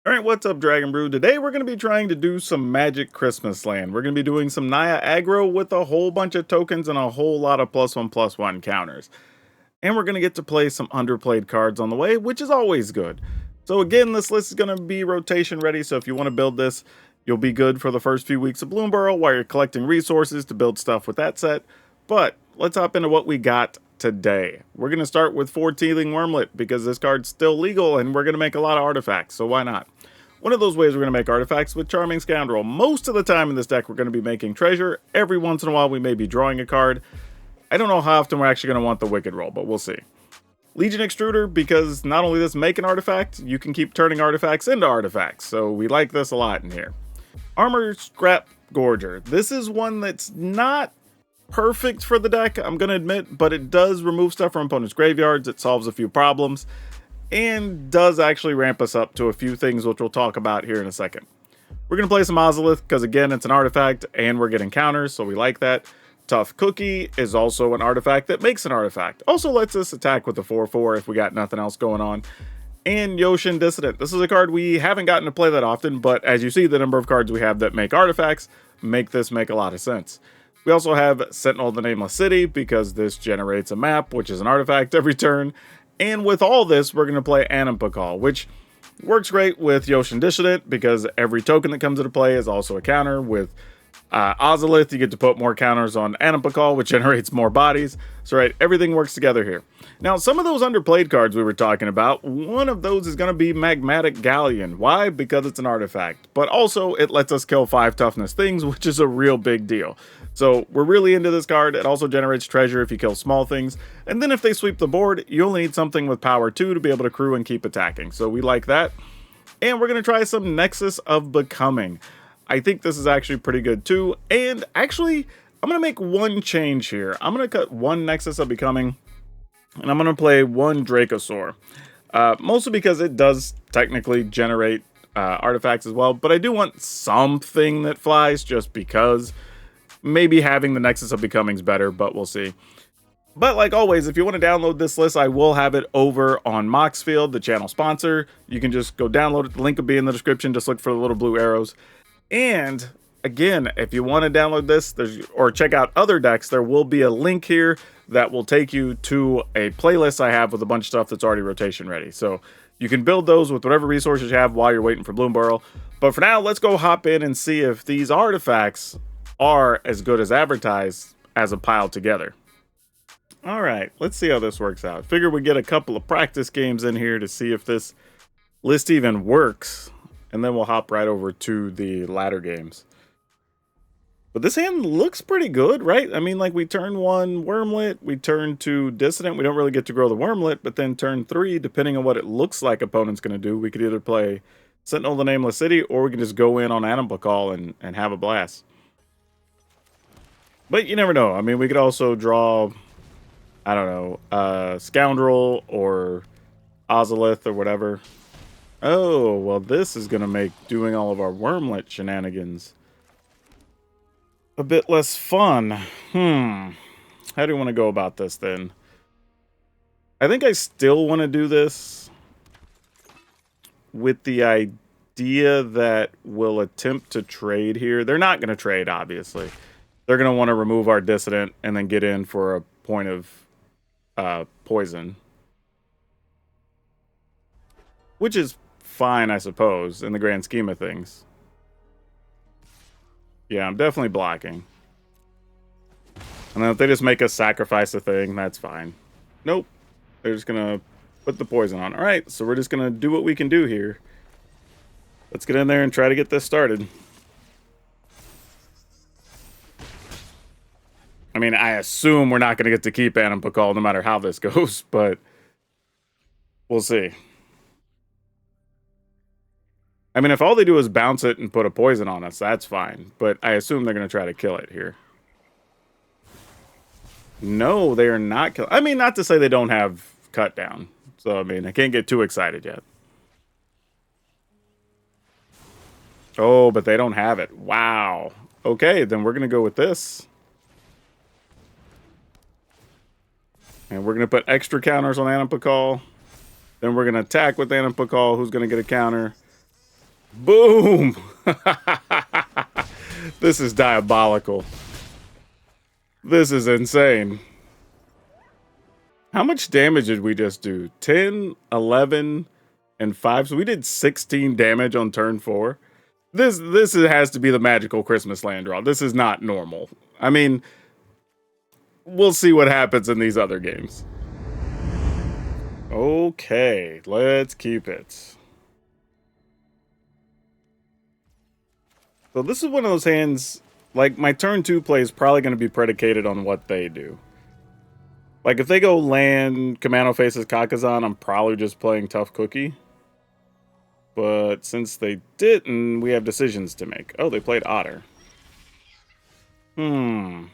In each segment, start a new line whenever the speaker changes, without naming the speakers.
Alright, what's up, Dragon Brew? Today we're going to be trying to do some Magic Christmas Land. We're going to be doing some Naya Aggro with a whole bunch of tokens and a whole lot of +1/+1 counters. And we're going to get to play some underplayed cards on the way, which is always good. So again, this list is going to be rotation ready, so if you want to build this, you'll be good for the first few weeks of Bloomburrow while you're collecting resources to build stuff with that set. But let's hop into what we got today. We're going to start with 4 Teething Wormlet because this card's still legal and we're going to make a lot of artifacts, so why not? One of those ways we're going to make artifacts with Charming Scoundrel. Most of the time in this deck we're going to be making treasure. Every once in a while we may be drawing a card. I don't know how often we're actually going to want the Wicked roll, but we'll see. Legion Extruder, because not only does this make an artifact, you can keep turning artifacts into artifacts, so we like this a lot in here. Armor Scrap Gorger. This is one that's not perfect for the deck, I'm going to admit, but it does remove stuff from opponents' graveyards, it solves a few problems, and does actually ramp us up to a few things which we'll talk about here in a second. We're going to play some Ozolith because again it's an artifact and we're getting counters, so we like that. Tough Cookie is also an artifact that makes an artifact. Also lets us attack with the 4/4 if we got nothing else going on. And Yoshin Dissident. This is a card we haven't gotten to play that often, but as you see, the number of cards we have that make artifacts make this make a lot of sense. We also have Sentinel of the Nameless City because this generates a map, which is an artifact every turn. And with all this, we're going to play Animpakal, which works great with Yoshin Dissident because every token that comes into play is also a counter. With Ozolith, you get to put more counters on Animpakal, which generates more bodies. So right, everything works together here. Now, some of those underplayed cards we were talking about, one of those is going to be Magmatic Galleon. Why? Because it's an artifact. But also, it lets us kill 5 toughness things, which is a real big deal. So we're really into this card. It also generates treasure if you kill small things. And then if they sweep the board, you only need something with power 2 to be able to crew and keep attacking. So we like that. And we're going to try some Nexus of Becoming. I think this is actually pretty good too. And actually, I'm going to make one change here. I'm going to cut one Nexus of Becoming. And I'm going to play one Dracosaur. Mostly because it does technically generate artifacts as well. But I do want something that flies just because. Maybe having the Nexus of Becoming is better, but we'll see. But like always, if you want to download this list, I will have it over on Moxfield, the channel sponsor. You can just go download it. The link will be in the description. Just look for the little blue arrows. And again, if you want to download this or check out other decks, there will be a link here that will take you to a playlist I have with a bunch of stuff that's already rotation ready. So you can build those with whatever resources you have while you're waiting for Bloomburrow. But for now, let's go hop in and see if these artifacts are as good as advertised as a pile together. All right, let's see how this works out. Figure we get a couple of practice games in here to see if this list even works, and then we'll hop right over to the latter games. But this hand looks pretty good, right? I mean, like we turn 1 Wormlet, we turn 2 Dissident. We don't really get to grow the Wormlet, but then turn 3, depending on what it looks like opponent's going to do, we could either play Sentinel of the Nameless City, or we can just go in on Animpakal and have a blast. But you never know. I mean, we could also draw, I don't know, Scoundrel or Ozolith or whatever. Oh, well, this is going to make doing all of our Wormlet shenanigans a bit less fun. How do you want to go about this then? I think I still want to do this with the idea that we'll attempt to trade here. They're not going to trade, obviously. They're going to want to remove our Dissident and then get in for a point of poison. Which is fine, I suppose, in the grand scheme of things. Yeah, I'm definitely blocking. And then if they just make us sacrifice a thing, that's fine. Nope. They're just going to put the poison on. Alright, so we're just going to do what we can do here. Let's get in there and try to get this started. I mean, I assume we're not going to get to keep Animpakal no matter how this goes, but we'll see. I mean, if all they do is bounce it and put a poison on us, that's fine. But I assume they're going to try to kill it here. No, they are not killing. I mean, not to say they don't have cut down. So, I mean, I can't get too excited yet. Oh, but they don't have it. Wow. Okay, then we're going to go with this. And we're going to put extra counters on Animpakal. Then we're going to attack with Animpakal, who's going to get a counter. Boom! This is diabolical. This is insane. How much damage did we just do? 10, 11, and 5. So we did 16 damage on turn 4. This has to be the magical Christmas land draw. This is not normal. I mean, we'll see what happens in these other games. Okay, let's keep it. So this is one of those hands, like my turn 2 play is probably going to be predicated on what they do. Like if they go land, Kamano faces Kakazan, I'm probably just playing Tough Cookie. But since they didn't, we have decisions to make. Oh, they played Otter. Definitely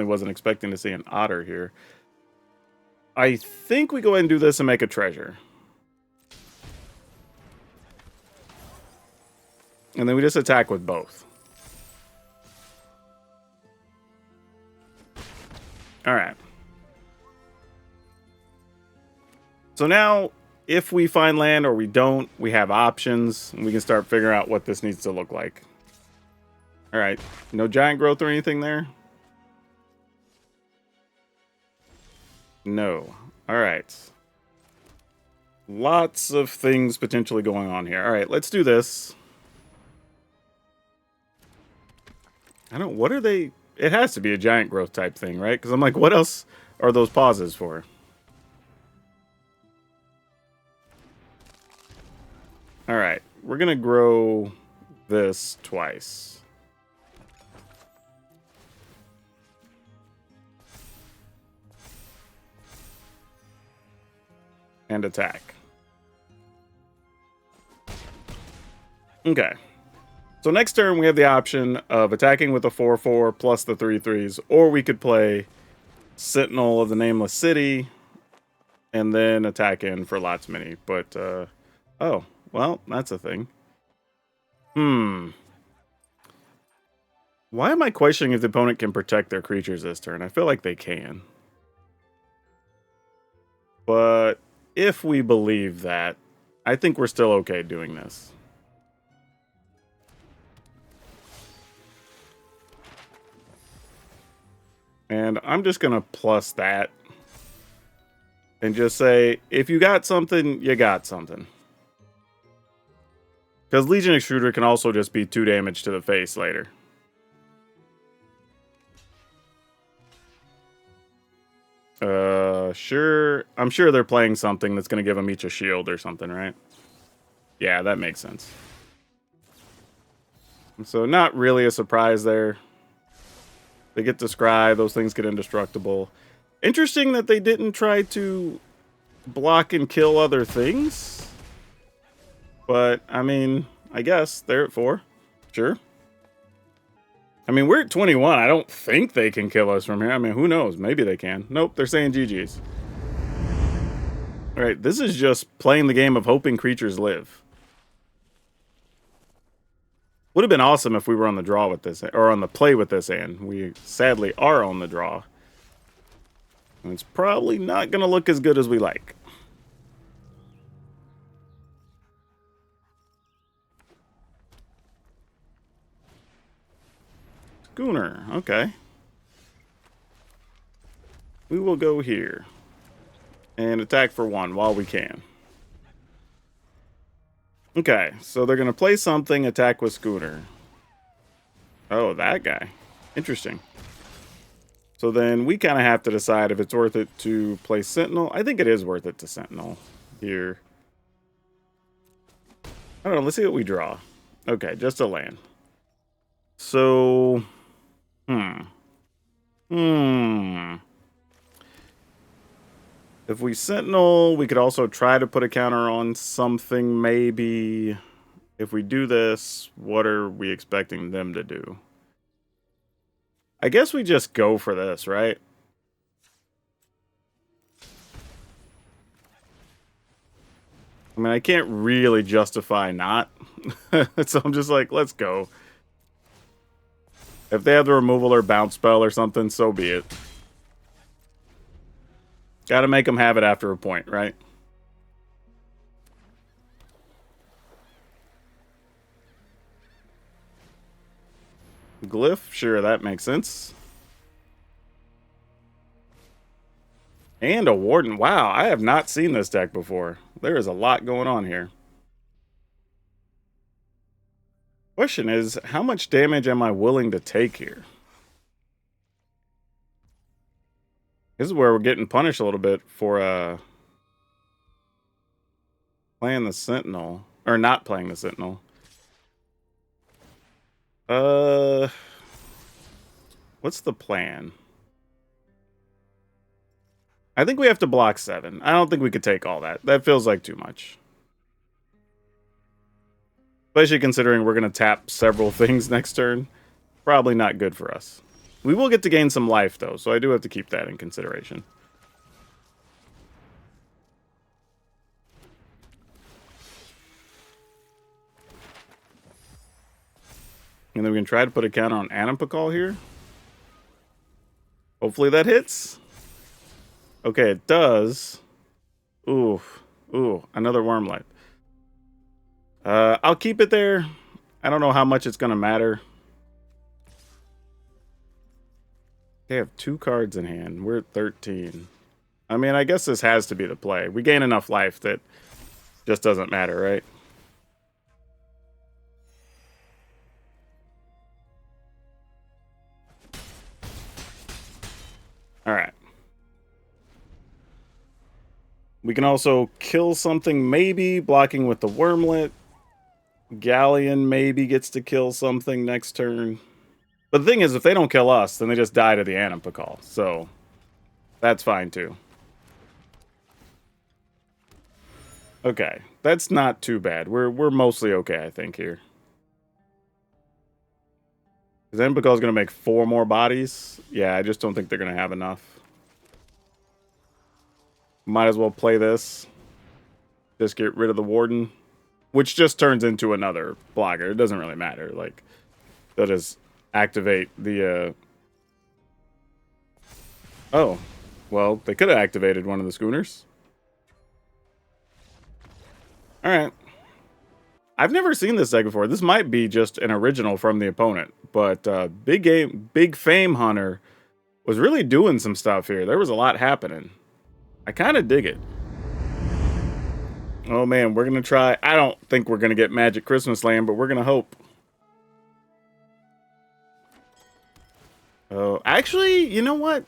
wasn't expecting to see an Otter here. I think we go ahead and do this and make a treasure. And then we just attack with both. Alright. So now, if we find land or we don't, we have options. And we can start figuring out what this needs to look like. Alright. No giant growth or anything there? No. Alright. Lots of things potentially going on here. Alright, let's do this. What are they? It has to be a giant growth type thing, right? Because I'm like, what else are those pauses for? Alright, we're going to grow this twice. And attack. Okay. So next turn, we have the option of attacking with a 4/4 plus the 3/3s, or we could play Sentinel of the Nameless City and then attack in for lots many. But, oh, well, that's a thing. Why am I questioning if the opponent can protect their creatures this turn? I feel like they can. But if we believe that, I think we're still okay doing this. And I'm just going to plus that. And just say, if you got something, you got something. Because Legion Extruder can also just be 2 damage to the face later. Sure. I'm sure they're playing something that's going to give them each a shield or something, right? Yeah, that makes sense. So not really a surprise there. They get to scry, those things get indestructible. Interesting that they didn't try to block and kill other things. But, I mean, I guess they're at 4. Sure. I mean, we're at 21. I don't think they can kill us from here. I mean, who knows? Maybe they can. Nope, they're saying GG's. Alright, this is just playing the game of hoping creatures live. Would have been awesome if we were on the draw with this, or on the play with this hand. We sadly are on the draw. And it's probably not going to look as good as we like. Schooner, okay. We will go here. And attack for 1 while we can. Okay, so they're going to play something, attack with Schooner. Oh, that guy. Interesting. So then we kind of have to decide if it's worth it to play Sentinel. I think it is worth it to Sentinel here. I don't know, let's see what we draw. Okay, just a land. So, if we Sentinel, we could also try to put a counter on something, maybe. If we do this, what are we expecting them to do? I guess we just go for this, right? I mean, I can't really justify not. So I'm just like, let's go. If they have the removal or bounce spell or something, so be it. Gotta make them have it after a point, right? Glyph, sure, that makes sense. And a Warden. Wow, I have not seen this deck before. There is a lot going on here. Question is, how much damage am I willing to take here? This is where we're getting punished a little bit for playing the Sentinel. Or not playing the Sentinel. What's the plan? I think we have to block 7. I don't think we could take all that. That feels like too much. Especially considering we're going to tap several things next turn. Probably not good for us. We will get to gain some life, though, so I do have to keep that in consideration. And then we can try to put a counter on Anipakal here. Hopefully that hits. Okay, it does. Ooh, another Wormlight. I'll keep it there. I don't know how much it's going to matter. They have 2 cards in hand. We're at 13. I mean, I guess this has to be the play. We gain enough life that just doesn't matter, right? All right. We can also kill something, maybe, blocking with the Wormlet. Galleon maybe gets to kill something next turn. But the thing is, if they don't kill us, then they just die to the Anipakal. So, that's fine, too. Okay, that's not too bad. We're mostly okay, I think, here. Is Anapakal's going to make 4 more bodies? Yeah, I just don't think they're going to have enough. Might as well play this. Just get rid of the Warden. Which just turns into another blocker. It doesn't really matter. Like, they'll just activate the... Oh. Well, they could have activated one of the schooners. Alright. I've never seen this deck before. This might be just an original from the opponent. But Big Fame Hunter was really doing some stuff here. There was a lot happening. I kind of dig it. Oh man, we're going to try. I don't think we're going to get Magic Christmas Land, but we're going to hope. Oh, actually, you know what?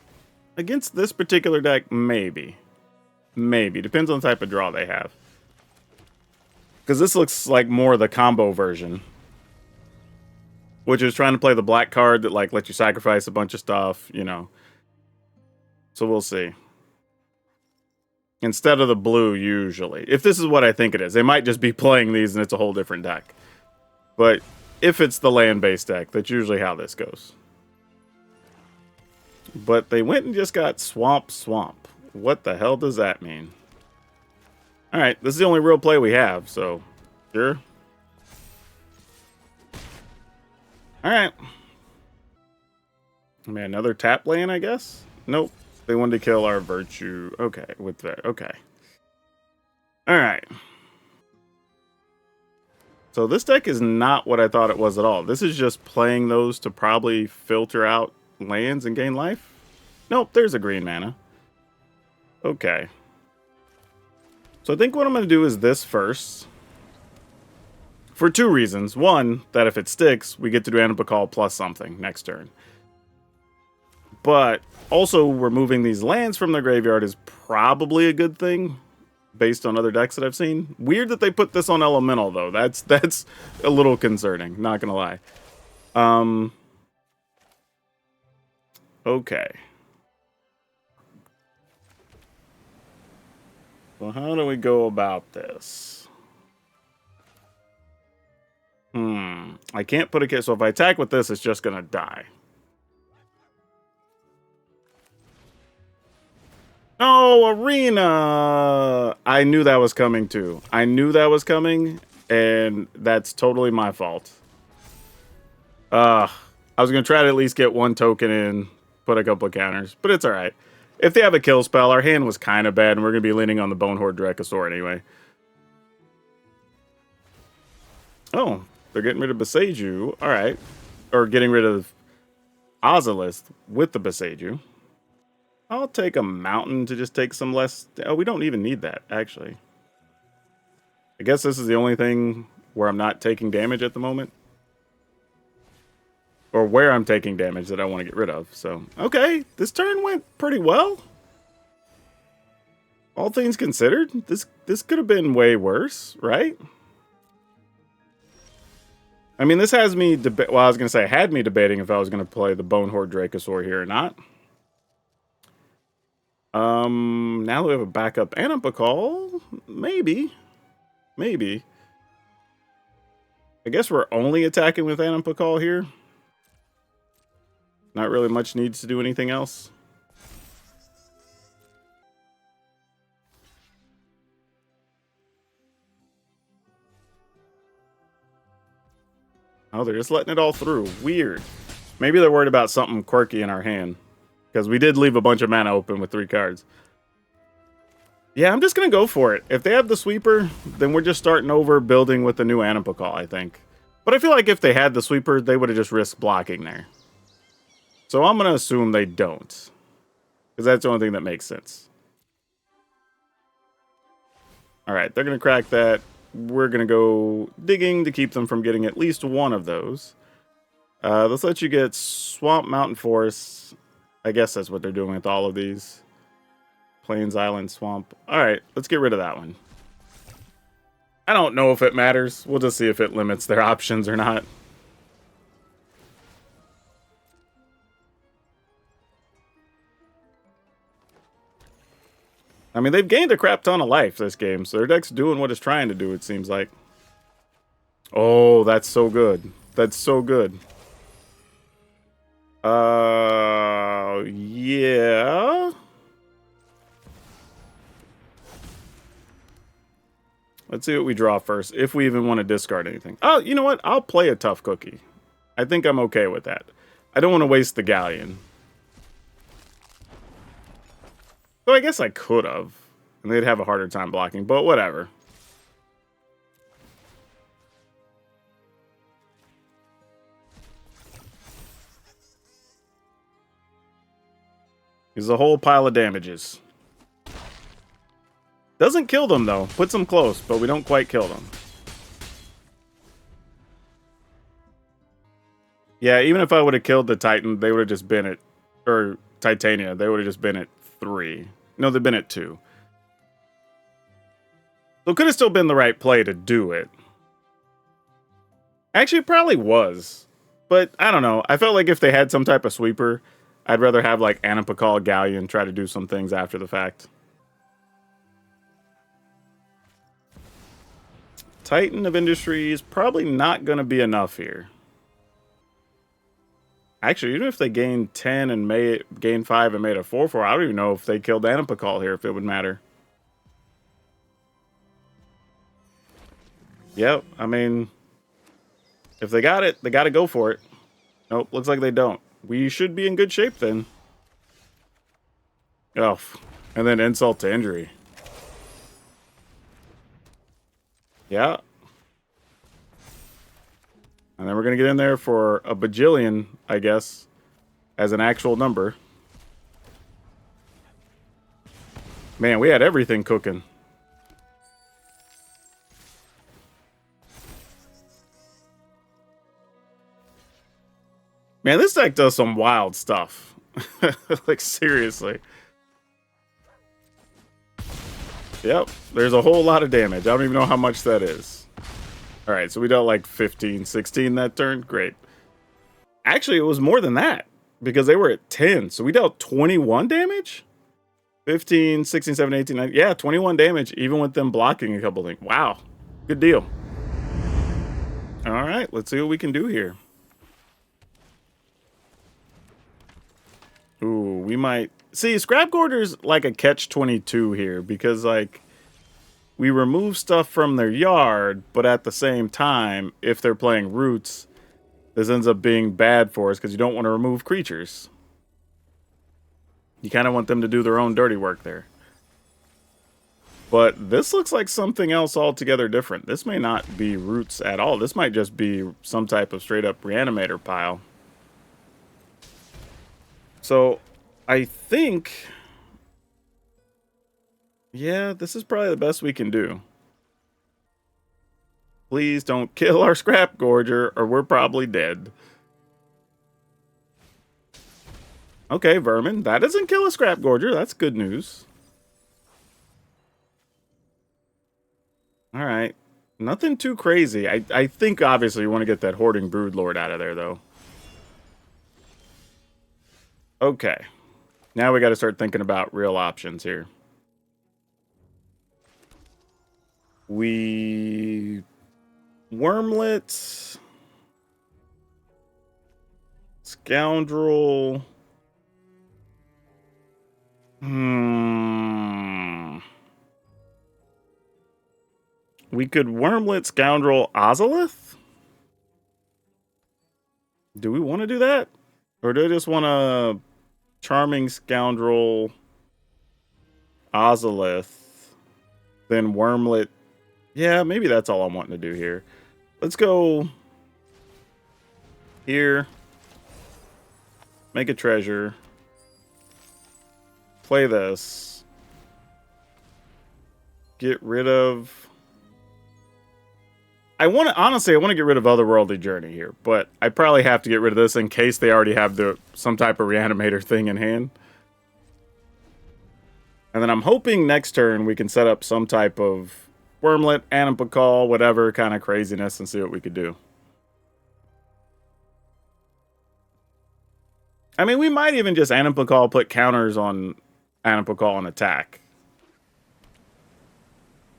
Against this particular deck, maybe. Maybe. Depends on the type of draw they have. Because this looks like more the combo version. Which is trying to play the black card that like lets you sacrifice a bunch of stuff, you know. So we'll see. Instead of the blue, usually. If this is what I think it is. They might just be playing these and it's a whole different deck. But if it's the land-based deck, that's usually how this goes. But they went and just got Swamp. What the hell does that mean? Alright, this is the only real play we have, so... Sure. Alright. I mean, another tap land, I guess? Nope. They wanted to kill our Virtue. Okay, with that. Okay. Alright. So this deck is not what I thought it was at all. This is just playing those to probably filter out lands and gain life? Nope, there's a green mana. Okay. So I think what I'm going to do is this first. For 2 reasons. One, that if it sticks, we get to do Anipakal plus something next turn. But also, removing these lands from their graveyard is probably a good thing, based on other decks that I've seen. Weird that they put this on Elemental, though. That's a little concerning, not gonna lie. Okay. Well, how do we go about this? I can't put a... So if I attack with this, it's just gonna die. Oh, Arena! I knew that was coming, too. I knew that was coming, and that's totally my fault. I was going to try to at least get 1 token in, put a couple of counters, but it's alright. If they have a kill spell, our hand was kind of bad, and we're going to be leaning on the Bonehorde Dracosaur anyway. Oh, they're getting rid of Beseju. Alright. or getting rid of Ozolist with the Beseju. I'll take a mountain to just take some less. Oh, we don't even need that, actually. I guess this is the only thing where I'm not taking damage at the moment. Or where I'm taking damage that I want to get rid of. So, okay, this turn went pretty well. All things considered, this could have been way worse, right? I mean, this has me well, I was going to say, had me debating if I was going to play the Bonehorde Dracosaur here or not. Now that we have a backup Anapakal, maybe. Maybe. I guess we're only attacking with Anapakal here. Not really much needs to do anything else. Oh, they're just letting it all through. Weird. Maybe they're worried about something quirky in our hand. Because we did leave a bunch of mana open with 3 cards. Yeah, I'm just going to go for it. If they have the sweeper, then we're just starting over building with the new Anapakal, I think. But I feel like if they had the sweeper, they would have just risked blocking there. So I'm going to assume they don't. Because that's the only thing that makes sense. Alright, they're going to crack that. We're going to go digging to keep them from getting at least one of those. Let's let you get Swamp, Mountain, Forest. I guess that's what they're doing with all of these. Plains, Island, Swamp. Alright, let's get rid of that one. I don't know if it matters. We'll just see if it limits their options or not. I mean, they've gained a crap ton of life this game, so their deck's doing what it's trying to do, it seems like. Oh, that's so good. That's so good. Yeah. Let's see what we draw first, if we even want to discard anything. Oh, you know what? I'll play a tough cookie. I think I'm okay with that. I don't want to waste the Galleon. So I guess I could have. And they'd have a harder time blocking, but whatever. He's a whole pile of damages. Doesn't kill them, though. Puts them close, but we don't quite kill them. Yeah, even if I would have killed the Titan, they would have just been at... Or Titania, they would have just been at 3. No, they've been at 2. So it could have still been the right play to do it. Actually, it probably was. But, I don't know. I felt like if they had some type of sweeper, I'd rather have, like, Anapakal, Galleon try to do some things after the fact. Titan of Industry is probably not going to be enough here. Actually, even if they gained 10 and gained 5 and made a 4-4, I don't even know if they killed Anapakal here, if it would matter. Yep, I mean, if they got it, they got to go for it. Nope, looks like they don't. We should be in good shape then. Oh, and then insult to injury. Yeah. And then we're going to get in there for a bajillion, I guess, as an actual number. Man, we had everything cooking. Man, this deck does some wild stuff. Like, seriously. Yep, there's a whole lot of damage. I don't even know how much that is. Alright, so we dealt like 15, 16 that turn. Great. Actually, it was more than that. Because they were at 10. So we dealt 21 damage? 15, 16, 17, 18, 19. Yeah, 21 damage, even with them blocking a couple things. Wow. Good deal. Alright, let's see what we can do here. Ooh, we might... See, Scrap Gorder's like a catch-22 here. Because, like... We remove stuff from their yard, but at the same time, if they're playing Roots, this ends up being bad for us because you don't want to remove creatures. You kind of want them to do their own dirty work there. But this looks like something else altogether different. This may not be roots at all. This might just be some type of straight up Reanimator pile. So I think, yeah, this is probably the best we can do. Please don't kill our Scrap Gorger or we're probably dead. Okay, Vermin. That doesn't kill a Scrap Gorger. That's good news. All right. Nothing too crazy. I think, obviously, you want to get that Hoarding Broodlord out of there, though. Okay. Now we got to start thinking about real options here. We... Wormlet... Scoundrel... We could Wormlet, Scoundrel, Ozolith? Do we want to do that? Or do I just want to Charming, Scoundrel, Ozolith, then Wormlet? Yeah, maybe that's all I'm wanting to do here. Let's go here. Make a treasure. Play this. Get rid of... honestly, I want to get rid of Otherworldly Journey here, but I probably have to get rid of this in case they already have some type of Reanimator thing in hand. And then I'm hoping next turn we can set up some type of Wormlet, Animpacall, whatever kind of craziness and see what we could do. I mean, we might even just Animpacall, put counters on Animpacall and attack.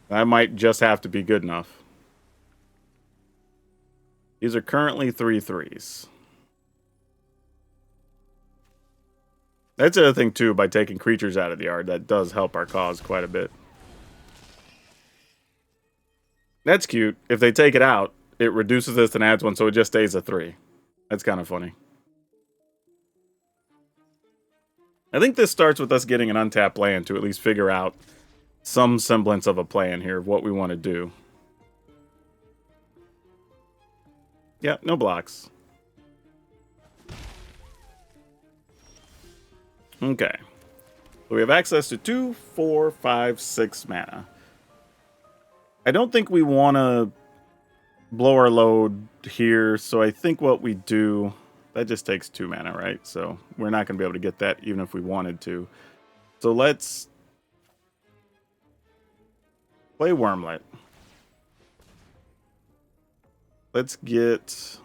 That might just have to be good enough. These are currently 3/3s. That's the other thing, too, by taking creatures out of the yard. That does help our cause quite a bit. That's cute. If they take it out, it reduces this and adds one, so it just stays a 3. That's kind of funny. I think this starts with us getting an untapped land to at least figure out some semblance of a plan here of what we want to do. Yeah, no blocks. Okay. So we have access to 2, 4, 5, 6 mana. I don't think we want to blow our load here, so I think what we do... That just takes 2 mana, right? So we're not going to be able to get that even if we wanted to. So let's play Wormlet. Let's get...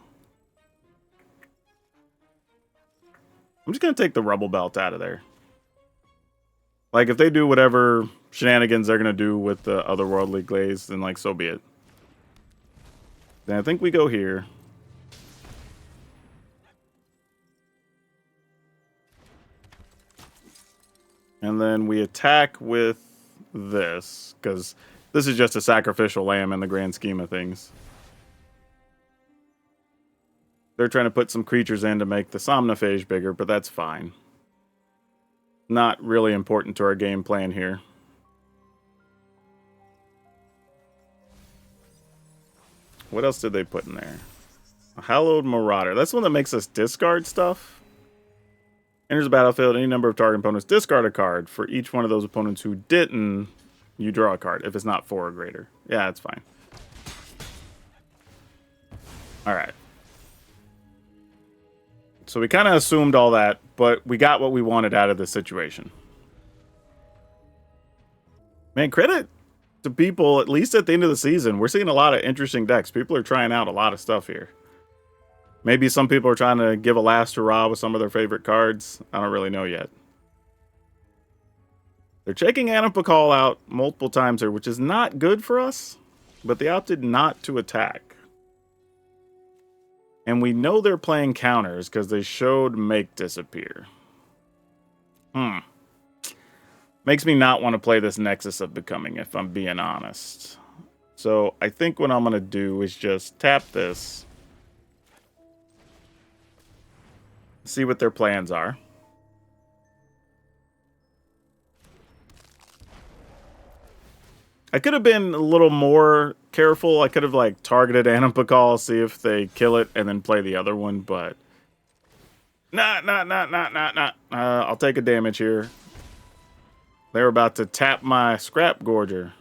I'm just going to take the Rubble Belt out of there. Like, if they do whatever shenanigans they're going to do with the Otherworldly Glaze, then, like, so be it. Then I think we go here. And then we attack with this, because this is just a sacrificial lamb in the grand scheme of things. They're trying to put some creatures in to make the Somnophage bigger, but that's fine. Not really important to our game plan here. What else did they put in there? A Hallowed Marauder. That's the one that makes us discard stuff. Enters the battlefield, any number of target opponents discard a card. For each one of those opponents who didn't, you draw a card, if it's not 4 or greater. Yeah, that's fine. Alright. So we kind of assumed all that, but we got what we wanted out of this situation. Man, credit to people, at least at the end of the season. We're seeing a lot of interesting decks. People are trying out a lot of stuff here. Maybe some people are trying to give a last hurrah with some of their favorite cards. I don't really know yet. They're checking Animpacall out multiple times here, which is not good for us, but they opted not to attack. And we know they're playing counters because they showed Make Disappear. Makes me not want to play this Nexus of Becoming, if I'm being honest. So I think what I'm going to do is just tap this. See what their plans are. I could have been a little more careful. I could have, like, targeted Anipakal, see if they kill it, and then play the other one, but... Nah. I'll take a damage here. They're about to tap my Scrap Gorger.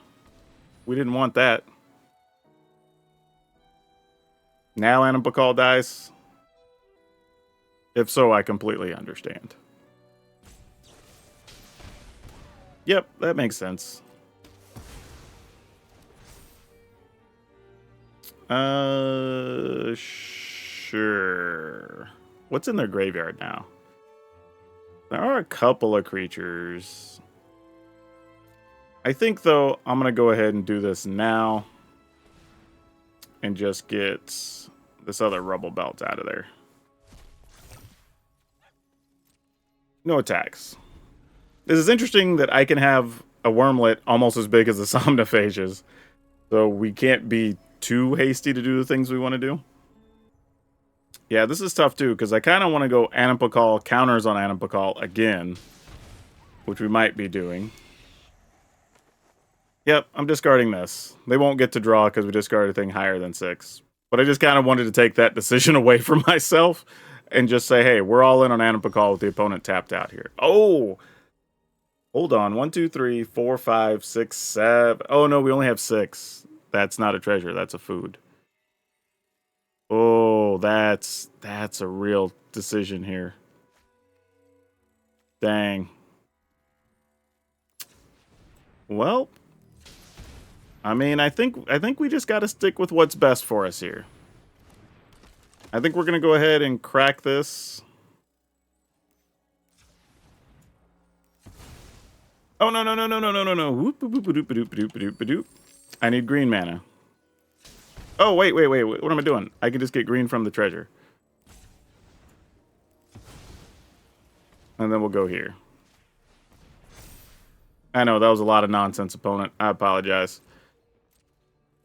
We didn't want that. Now Anipakal dies. If so, I completely understand. Yep, that makes sense. Sure. What's in their graveyard now? There are a couple of creatures. I think, though, I'm going to go ahead and do this now. And just get this other rubble belt out of there. No attacks. This is interesting that I can have a Wormlet almost as big as the Somnophages. So we can't be too hasty to do the things we want to do. Yeah, this is tough too, because I kind of want to go Anipakal, counters on Anipakal again. Which we might be doing. Yep, I'm discarding this. They won't get to draw because we discarded a thing higher than 6. But I just kind of wanted to take that decision away from myself. And just say, hey, we're all in on Anipakal with the opponent tapped out here. Oh! Hold on. 1, 2, 3, 4, 5, 6, 7. Oh, no, we only have 6. That's not a treasure. That's a food. Oh, that's a real decision here. Dang. Well, I mean, I think we just got to stick with what's best for us here. I think we're going to go ahead and crack this. Oh, no. Whoop. I need green mana. Oh, wait. What am I doing? I can just get green from the treasure. And then we'll go here. I know, that was a lot of nonsense, opponent. I apologize.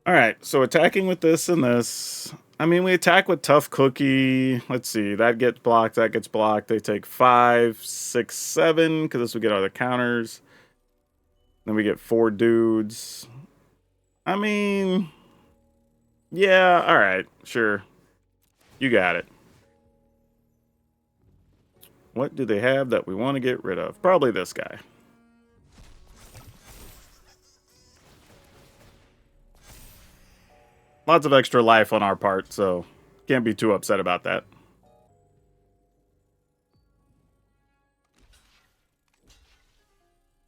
Alright, so attacking with this and this. I mean, we attack with Tough Cookie. Let's see, that gets blocked, that gets blocked. They take 5, 6, 7, because this would get other counters. Then we get 4 dudes. I mean, yeah, alright, sure. You got it. What do they have that we want to get rid of? Probably this guy. Lots of extra life on our part, so can't be too upset about that.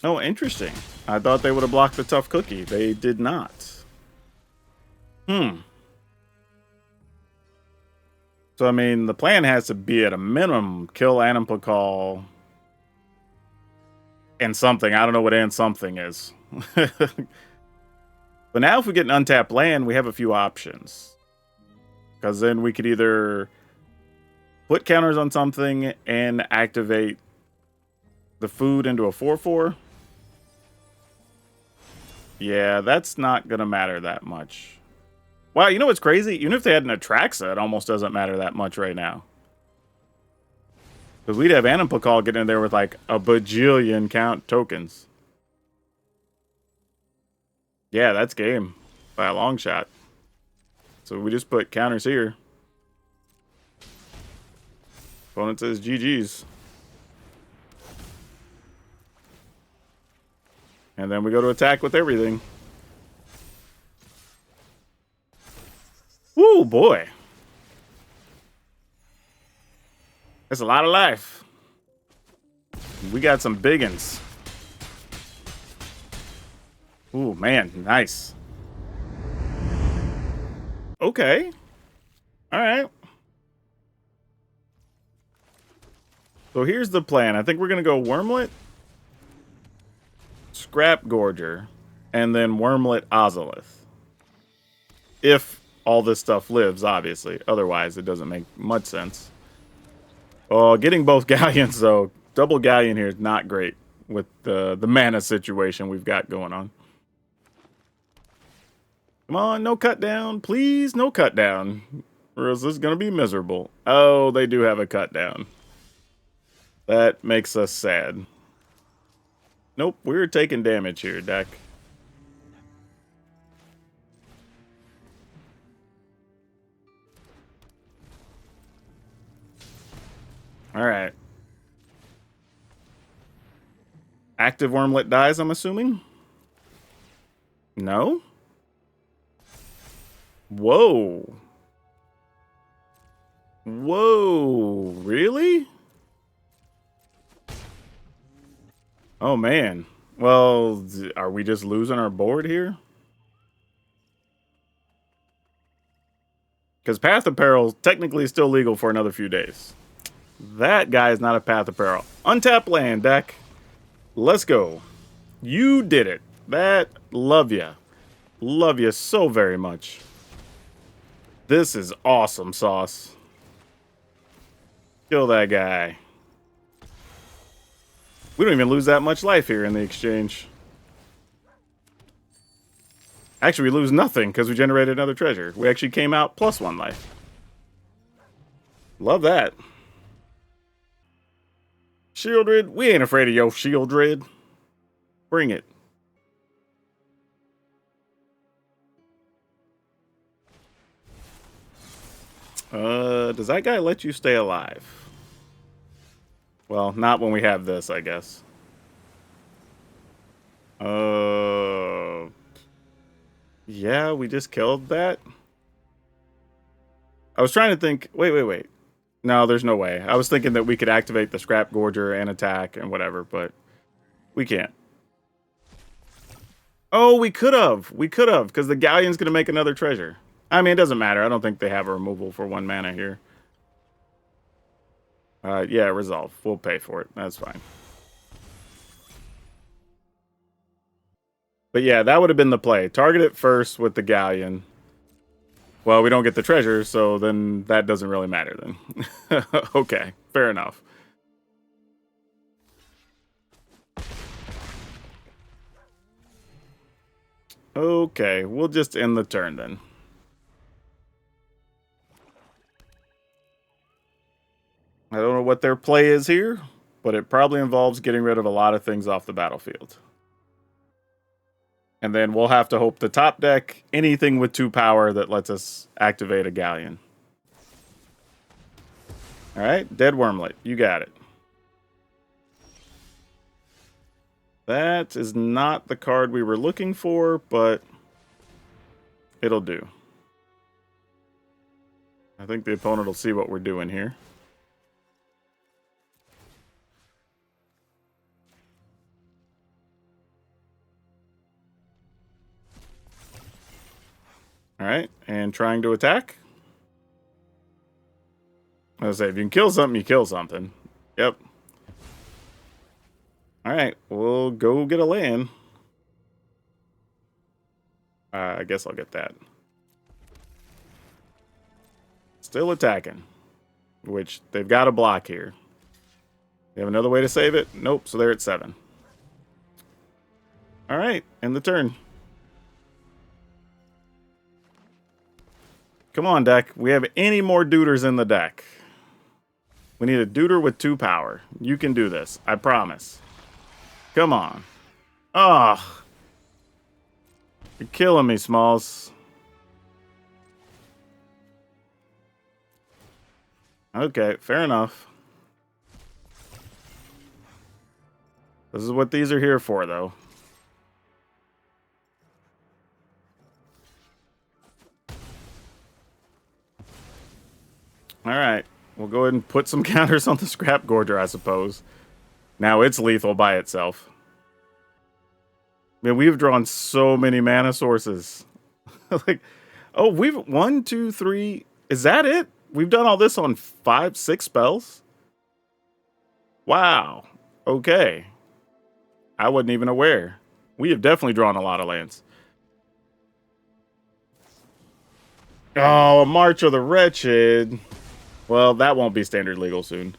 Oh, interesting. I thought they would have blocked the Tough Cookie. They did not. So, I mean, the plan has to be at a minimum, kill Anipakal and something. I don't know what and something is. But now if we get an untapped land, we have a few options. Because then we could either put counters on something and activate the food into a 4/4. Yeah, that's not going to matter that much. Wow, you know what's crazy? Even if they had an Atraxa, it almost doesn't matter that much right now. Because we'd have Anipakal getting in there with like a bajillion count tokens. Yeah, that's game by a long shot. So we just put counters here. Opponent says GG's. And then we go to attack with everything. Woo, boy. That's a lot of life. We got some biggins. Ooh, man, nice. Okay. All right. So here's the plan. I think we're going to go Wormlet, Scrap Gorger, and then Wormlet Azorius. If all this stuff lives, obviously. Otherwise, it doesn't make much sense. Oh, getting both Galleons, though. Double Galleon here is not great with the mana situation we've got going on. Come on, no cut down. Please, no cut down. Or else this is going to be miserable. Oh, they do have a cut down. That makes us sad. Nope, we're taking damage here, deck. Alright. Active Wormlet dies, I'm assuming? No? Whoa. Whoa. Really? Oh, man. Well, are we just losing our board here? Because Path of Peril technically is still legal for another few days. That guy is not a Path of Peril. Untap land, deck. Let's go. You did it. That, love ya. Love you so very much. This is awesome sauce. Kill that guy. We don't even lose that much life here in the exchange. Actually, we lose nothing because we generated another treasure. We actually came out +1 life. Love that. Shieldred, we ain't afraid of yo Shieldred. Bring it. Does that guy let you stay alive? Well, not when we have this, I guess. Yeah, we just killed that. I was trying to think. Wait. No, there's no way. I was thinking that we could activate the Scrap Gorger and attack and whatever, but we can't. Oh, we could have. We could have, because the Galleon's going to make another treasure. I mean, it doesn't matter. I don't think they have a removal for 1 mana here. Yeah, resolve. We'll pay for it. That's fine. But yeah, that would have been the play. Target it first with the Galleon. Well, we don't get the treasure, so then that doesn't really matter then. Okay, fair enough. Okay, we'll just end the turn then. I don't know what their play is here, but it probably involves getting rid of a lot of things off the battlefield. And then we'll have to hope the top deck, anything with 2 power that lets us activate a Galleon. Alright, Dead Wormlet, you got it. That is not the card we were looking for, but it'll do. I think the opponent will see what we're doing here. Alright, and trying to attack. I was say, if you can kill something, you kill something. Yep. Alright, we'll go get a land. I guess I'll get that. Still attacking. Which, they've got a block here. They have another way to save it? Nope, so they're at 7. Alright, end the turn. Come on, deck. We have any more duders in the deck. We need a duder with 2 power. You can do this. I promise. Come on. Oh. You're killing me, Smalls. Okay, fair enough. This is what these are here for, though. Alright, we'll go ahead and put some counters on the Scrap Gorger, I suppose. Now it's lethal by itself. Man, we've drawn so many mana sources. Like, oh, we've 1, 2, 3. Is that it? We've done all this on 5, 6 spells? Wow. Okay. I wasn't even aware. We have definitely drawn a lot of lands. Oh, a March of the Wretched. Well, that won't be standard legal soon.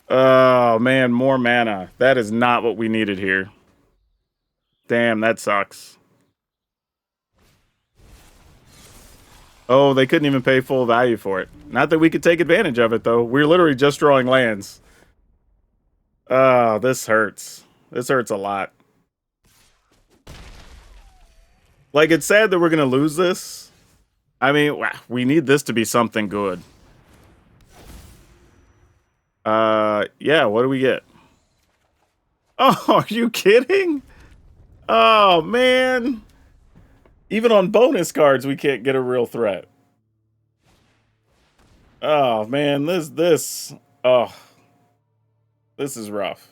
Oh, man, more mana. That is not what we needed here. Damn, that sucks. Oh, they couldn't even pay full value for it. Not that we could take advantage of it, though. We're literally just drawing lands. Oh, this hurts. This hurts a lot. Like, it's sad that we're going to lose this. I mean, we need this to be something good. Yeah, what do we get? Oh, are you kidding? Oh, man. Even on bonus cards, we can't get a real threat. Oh, man, oh, this is rough.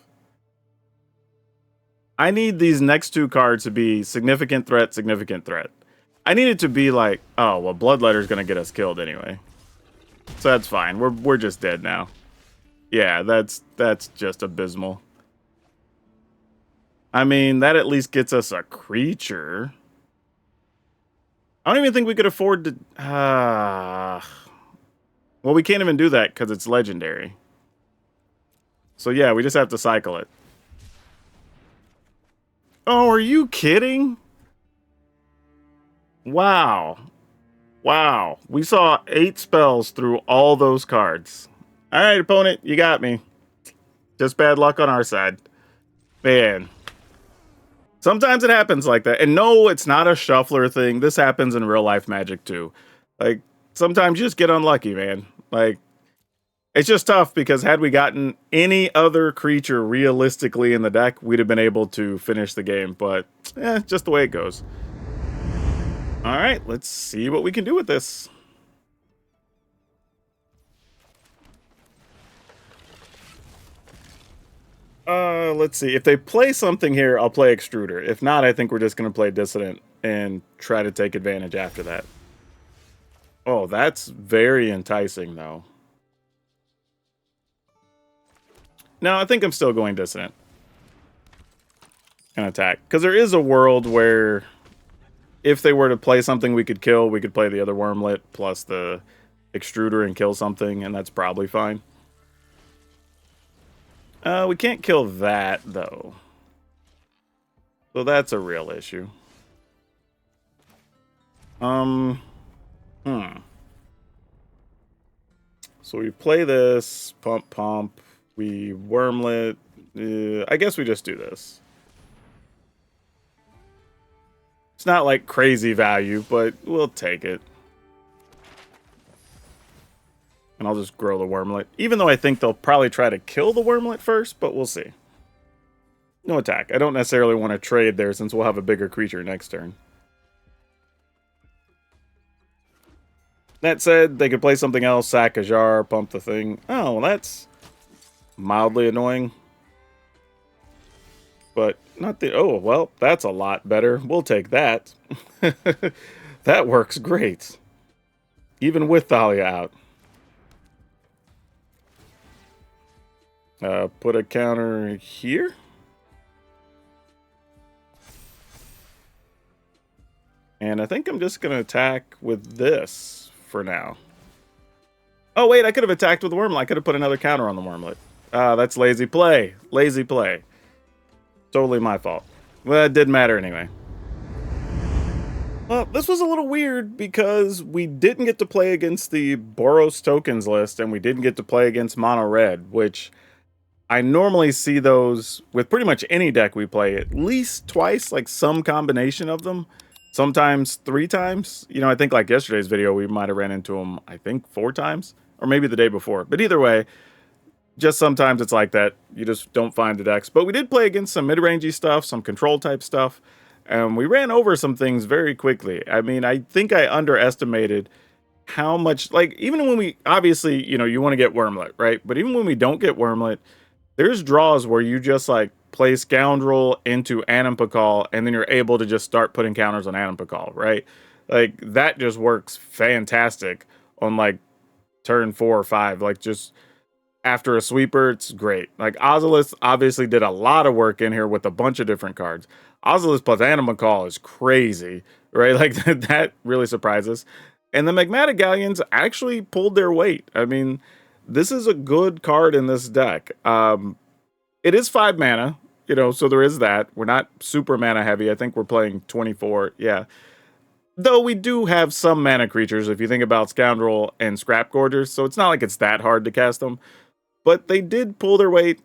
I need these next two cards to be significant threat, significant threat. I need it to be like, oh, well, Bloodletter's gonna get us killed anyway. So that's fine. We're just dead now. Yeah, that's just abysmal. I mean, that at least gets us a creature. I don't even think we could afford to... well, we can't even do that because it's legendary. So yeah, we just have to cycle it. Oh, are you kidding? Wow. Wow. We saw 8 spells through all those cards. All right, opponent, you got me. Just bad luck on our side. Man. Sometimes it happens like that. And no, it's not a shuffler thing. This happens in real life Magic too. Like, sometimes you just get unlucky, man. Like, it's just tough because had we gotten any other creature realistically in the deck, we'd have been able to finish the game. But, just the way it goes. All right, let's see what we can do with this. Let's see. If they play something here, I'll play Extruder. If not, I think we're just going to play Dissident and try to take advantage after that. Oh, that's very enticing, though. No, I think I'm still going Dissident. And attack. Because there is a world where if they were to play something we could kill, we could play the other Wormlet plus the Extruder and kill something, and that's probably fine. We can't kill that, though. So that's a real issue. So we play this, pump, we Wormlet. I guess we just do this. It's not like crazy value, but we'll take it. And I'll just grow the Wormlet. Even though I think they'll probably try to kill the Wormlet first, but we'll see. No attack. I don't necessarily want to trade there since we'll have a bigger creature next turn. That said, they could play something else, sack a jar, pump the thing. Oh, well, that's mildly annoying. But not the... Oh, well, that's a lot better. We'll take that. That works great. Even with Thalia out. Put a counter here. And I think I'm just going to attack with this for now. Oh, wait, I could have attacked with the Wormlet. I could have put another counter on the Wormlet. That's lazy play. Lazy play. Totally my fault. Well, it didn't matter anyway. Well, this was a little weird because we didn't get to play against the Boros tokens list and we didn't get to play against Mono Red, which I normally see those with pretty much any deck we play at least twice, like some combination of them. Sometimes 3 times. You know, I think like yesterday's video, we might have ran into them, I think 4 times. Or maybe the day before. But either way, just sometimes it's like that. You just don't find the decks. But we did play against some mid-rangey stuff, some control type stuff. And we ran over some things very quickly. I mean, I think I underestimated how much... Like, even when we... Obviously, you know, you want to get Wormlet, right? But even when we don't get Wormlet, there's draws where you just, like, play Scoundrel into Animpakal, and then you're able to just start putting counters on Animpakal, right? Like, that just works fantastic on, like, turn 4 or 5. Like, just after a sweeper, it's great. Like, Azorius obviously did a lot of work in here with a bunch of different cards. Azorius plus Animpakal is crazy, right? Like, that really surprises. And the Magmatic Galleons actually pulled their weight. I mean, this is a good card in this deck. It is 5 mana, you know, so there is that. We're not super mana heavy. I think we're playing 24, yeah. Though we do have some mana creatures, if you think about Scoundrel and Scrap Gorgers, so it's not like it's that hard to cast them. But they did pull their weight.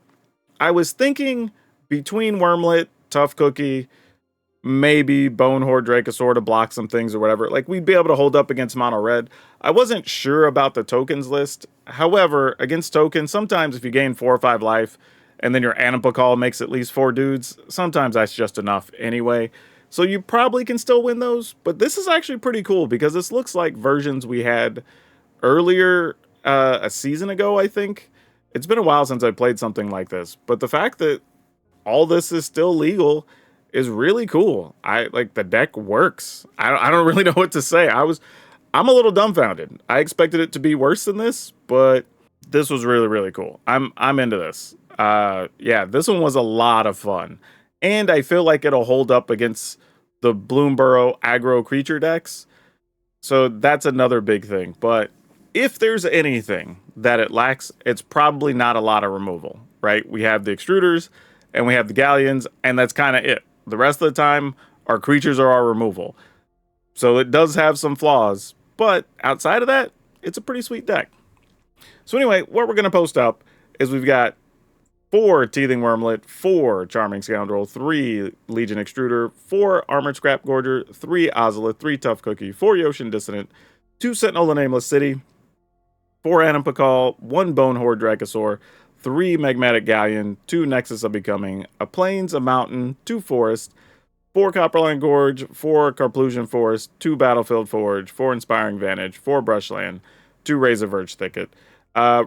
I was thinking between Wormlet, Tough Cookie, maybe Bonehorde Dracosaur to block some things or whatever. Like, we'd be able to hold up against mono red. I wasn't sure about the tokens list. However, against tokens, sometimes if you gain 4 or 5 life and then your Anima Call makes at least 4 dudes, sometimes that's just enough anyway. So you probably can still win those. But this is actually pretty cool because this looks like versions we had earlier a season ago, I think. It's been a while since I played something like this. But the fact that all this is still legal is really cool. The deck works. I don't really know what to say. I'm a little dumbfounded. I expected it to be worse than this, but this was really, really cool. I'm into this. Yeah, this one was a lot of fun. And I feel like it'll hold up against the Bloomburrow aggro creature decks. So that's another big thing. But if there's anything that it lacks, it's probably not a lot of removal, right? We have the extruders and we have the galleons, and that's kind of it. The rest of the time, our creatures are our removal. So it does have some flaws, but outside of that, it's a pretty sweet deck. So anyway, what we're going to post up is we've got 4 Teething Wormlet, 4 Charming Scoundrel, 3 Legion Extruder, 4 Armored Scrap Gorger, 3 Ozolith, 3 Tough Cookie, 4 Yoshin Dissonant, 2 Sentinel the Nameless City, 4 Anima Call, 1 Bonehorde Dracosaur, 3 Magmatic Galleon, 2 Nexus of Becoming, a Plains, a Mountain, 2 Forest, 4 Copperline Gorge, 4 Carplusion Forest, 2 Battlefield Forge, 4 Inspiring Vantage, 4 Brushland, 2 Razor Verge Thicket.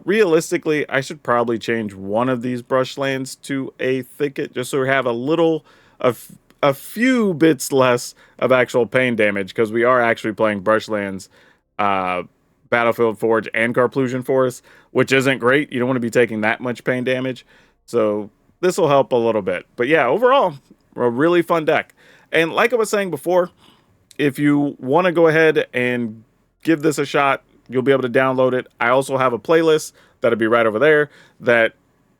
Realistically, I should probably change one of these Brushlands to a Thicket just so we have a few bits less of actual pain damage, because we are actually playing Brushlands, Battlefield Forge, and Carplusion Forest, which isn't great. You don't want to be taking that much pain damage. So this will help a little bit. But yeah, overall, a really fun deck. And like I was saying before, if you want to go ahead and give this a shot, you'll be able to download it. I also have a playlist that'll be right over there that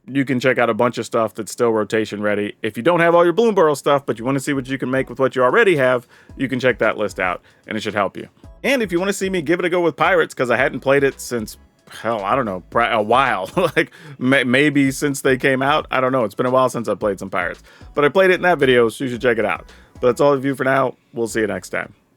you can check out a bunch of stuff that's still rotation ready. If you don't have all your Bloomburrow stuff, but you want to see what you can make with what you already have, you can check that list out, and it should help you. And if you want to see me give it a go with Pirates, because I hadn't played it since, hell, I don't know, a while. Like, maybe since they came out. I don't know. It's been a while since I played some Pirates. But I played it in that video, so you should check it out. But that's all of you for now. We'll see you next time.